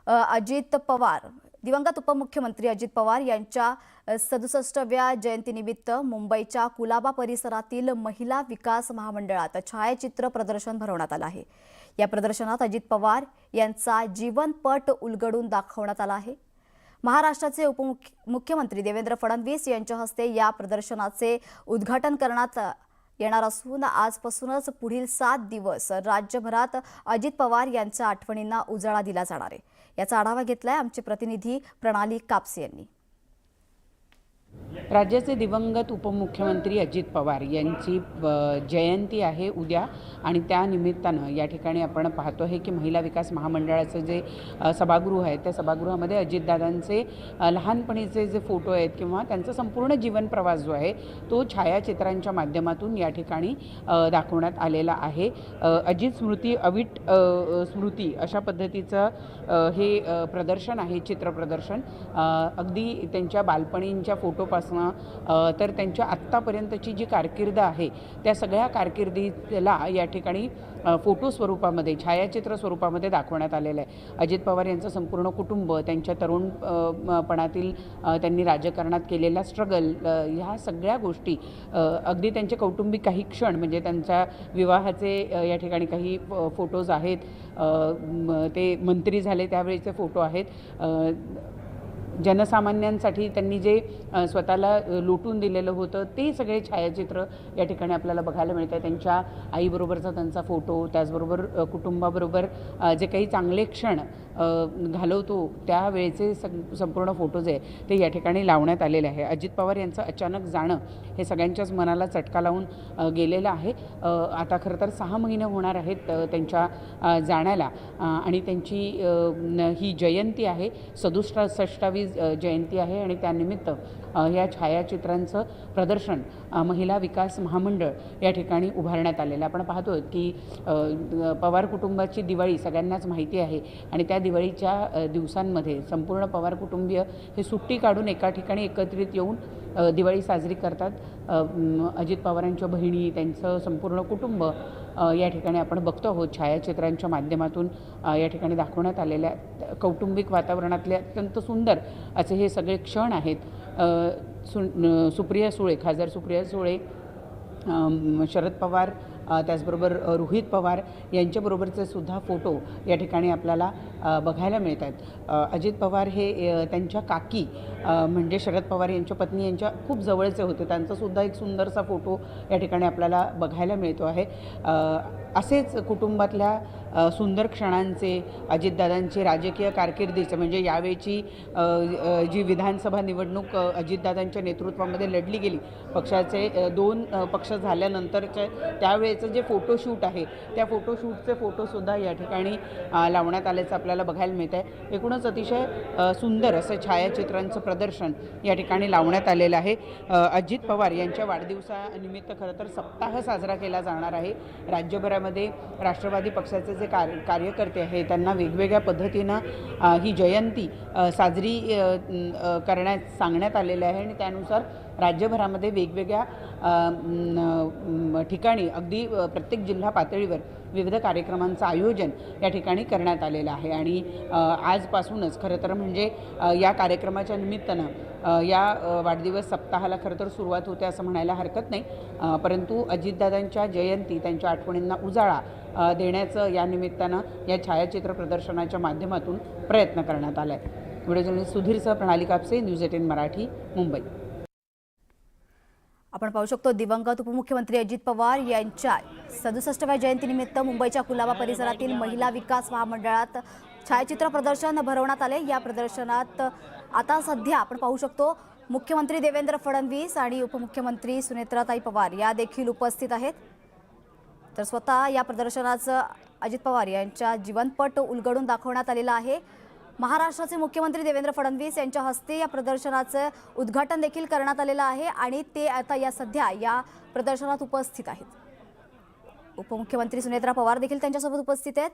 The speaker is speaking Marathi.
अजित पवार दिवंगत उपमुख्यमंत्री अजित पवार यांच्या 67व्या जयंतीनिमित्त मुंबईच्या कुलाबा परिसरातील महिला विकास महामंडळात छायाचित्र प्रदर्शन भरवण्यात आलं आहे। या प्रदर्शनात अजित पवार यांचा जीवनपट उलगडून दाखवण्यात आला आहे। महाराष्ट्राचे उपमुख्यमंत्री देवेंद्र फडणवीस यांच्या हस्ते या प्रदर्शनाचे उद्घाटन करण्यात येणार असून आजपासूनच पुढील 7 दिवस राज्यभरात अजित पवार यांच्या आठवणींना उजाळा दिला जाणार आहे। याचा आढावा घेतलाय आमचे प्रतिनिधी प्रणाली कापसे यांनी। राज्याचे दिवंगत उपमुख्यमंत्री अजित पवार यांची जयंती आहे उद्या आणि त्या निमित्तानं या ठिकाणी आपण पाहतो आहे की महिला विकास महामंडळाचं जे सभागृह आहे त्या सभागृहामध्ये अजितदादांचे लहानपणीचे जे फोटो आहेत किंवा त्यांचा संपूर्ण जीवन प्रवास जो आहे तो छायाचित्रांच्या माध्यमातून या ठिकाणी दाखवण्यात आलेला आहे। अजित स्मृती अविट स्मृती अशा पद्धतीचं हे प्रदर्शन आहे, चित्र प्रदर्शन। अगदी त्यांच्या बालपणींच्या फोटोपासून तर त्यांच्या आत्तापर्यंतची जी कारकीर्द आहे त्या सगळ्या कारकिर्दीला या ठिकाणी फोटो स्वरूपामध्ये छायाचित्र स्वरूपामध्ये दाखवण्यात आलेलं आहे। अजित पवार यांचं संपूर्ण कुटुंब, त्यांच्या तरुणपणातील त्यांनी राजकारणात केलेला स्ट्रगल, ह्या सगळ्या गोष्टी, अगदी त्यांचे कौटुंबिक काही क्षण म्हणजे त्यांच्या विवाहाचे या ठिकाणी काही फोटोज आहेत, ते मंत्री झाले त्यावेळीचे फोटो आहेत। जनसामान्यांसाठी त्यांनी जे स्वतःला लुटून दिलेलं होतं ते सगळे छायाचित्र या ठिकाणी आपल्याला बघायला मिळतात। त्यांच्या आईबरोबरचा त्यांचा फोटो, त्याचबरोबर कुटुंबाबरोबर जे काही चांगले क्षण घालवतो त्यावेळेचे संपूर्ण फोटोज आहे ते या ठिकाणी लावण्यात आलेले आहे। अजित पवार यांचं अचानक जाणं हे सगळ्यांच्याच मनाला चटका लावून गेलेलं आहे। आता खरं तर 6 महिने होणार आहेत त्यांच्या जाण्याला आणि त्यांची ही जयंती आहे, 67वी जयंती आहे आणि त्यानिमित्त या छायाचित्रांचं प्रदर्शन महिला विकास महामंडळ या ठिकाणी उभारण्यात आलेलं आपण पाहतोय की पवार कुटुंबाची दिवाळी सगळ्यांनाच माहिती आहे आणि त्या दिवाळीच्या दिवसांमध्ये संपूर्ण पवार कुटुंबीय हे सुट्टी काढून एका ठिकाणी एकत्रित येऊन दिवाळी साजरी करतात। अजित पवारांच्या बहिणी, त्यांचं संपूर्ण कुटुंब या ठिकाणी आपण बघतो आहोत छायाचित्रांच्या माध्यमातून या ठिकाणी दाखवण्यात आलेल्या कौटुंबिक वातावरणातले अत्यंत सुंदर असे हे सगळे क्षण आहेत। सुप्रिया सुळे, खासदार सुप्रिया सुळे, शरद पवार, त्याचबरोबर रोहित पवार यांच्याबरोबरचे सुद्धा फोटो या ठिकाणी आपल्याला बघायला मिळतात। अजित पवार हे त्यांच्या काकी म्हणजे शरद पवार यांच्या पत्नी यांच्या खूप जवळचे होते, त्यांचासुद्धा एक सुंदरसा फोटो या ठिकाणी आपल्याला बघायला मिळतो आहे। असेच कुटुंबातल्या सुंदर क्षणांचे, अजितदादांची राजकीय कारकिर्दीचे म्हणजे यावेळची जी विधानसभा निवडणूक अजितदादांच्या नेतृत्वामध्ये लढली गेली, पक्षाचे 2 पक्ष झाल्यानंतरचे त्यावेळेचं जे फोटोशूट आहे त्या फोटोशूटचे फोटोसुद्धा या ठिकाणी लावण्यात आल्याचं आपल्याला बघायला मिळतं आहे। एकूणच अतिशय सुंदर असं छायाचित्रांचं प्रदर्शन या ठिकाणी लावण्यात आलेलं आहे। अजित पवार यांच्या वाढदिवसानिमित्त खरं तर सप्ताह साजरा केला जाणार आहे। राज्यभरामध्ये राष्ट्रवादी पक्षाचे जे कार्यकर्ते आहेत त्यांना वेगवेगळ्या पद्धतीनं ही जयंती साजरी करण्यास सांगण्यात आलेलं आहे आणि त्यानुसार राज्यभरामध्ये वेगवेगळ्या ठिकाणी अगदी प्रत्येक जिल्हा पातळीवर विविध कार्यक्रमांचं आयोजन या ठिकाणी करण्यात आलेलं आहे आणि आजपासूनच खरं तर म्हणजे या कार्यक्रमाच्या निमित्तानं या वाढदिवस सप्ताहाला खरं तर सुरुवात होते असं म्हणायला हरकत नाही। परंतु अजितदादांच्या जयंती, त्यांच्या आठवणींना उजाळा देण्याचं या निमित्तानं या छायाचित्र प्रदर्शनाच्या माध्यमातून प्रयत्न करण्यात आला आहे। व्हिडिओ जर्नलिस्ट सुधीरसह प्रणाली कापसे, न्यूज 18 मराठी, मुंबई। आपण पाहू शकतो दिवंगत उपमुख्यमंत्री अजित पवार यांच्या 67व्या जयंतीनिमित्त मुंबईच्या कुलाबा परिसरातील महिला विकास महामंडळात छायाचित्र प्रदर्शन भरवण्यात आले। या प्रदर्शनात आता सध्या आपण पाहू शकतो मुख्यमंत्री देवेंद्र फडणवीस आणि उपमुख्यमंत्री सुनेत्राताई पवार या देखील उपस्थित आहेत। तर स्वतः या प्रदर्शनाचं अजित पवार यांच्या जीवनपट उलगडून दाखवण्यात आलेला आहे। महाराष्ट्राचे मुख्यमंत्री देवेंद्र फडणवीस यांच्या हस्ते या प्रदर्शनाचं उद्घाटन देखील करण्यात आलेलं आहे आणि ते आता सध्या या प्रदर्शनात उपस्थित आहेत। उपमुख्यमंत्री सुनेत्रा पवार देखील त्यांच्यासोबत उपस्थित आहेत।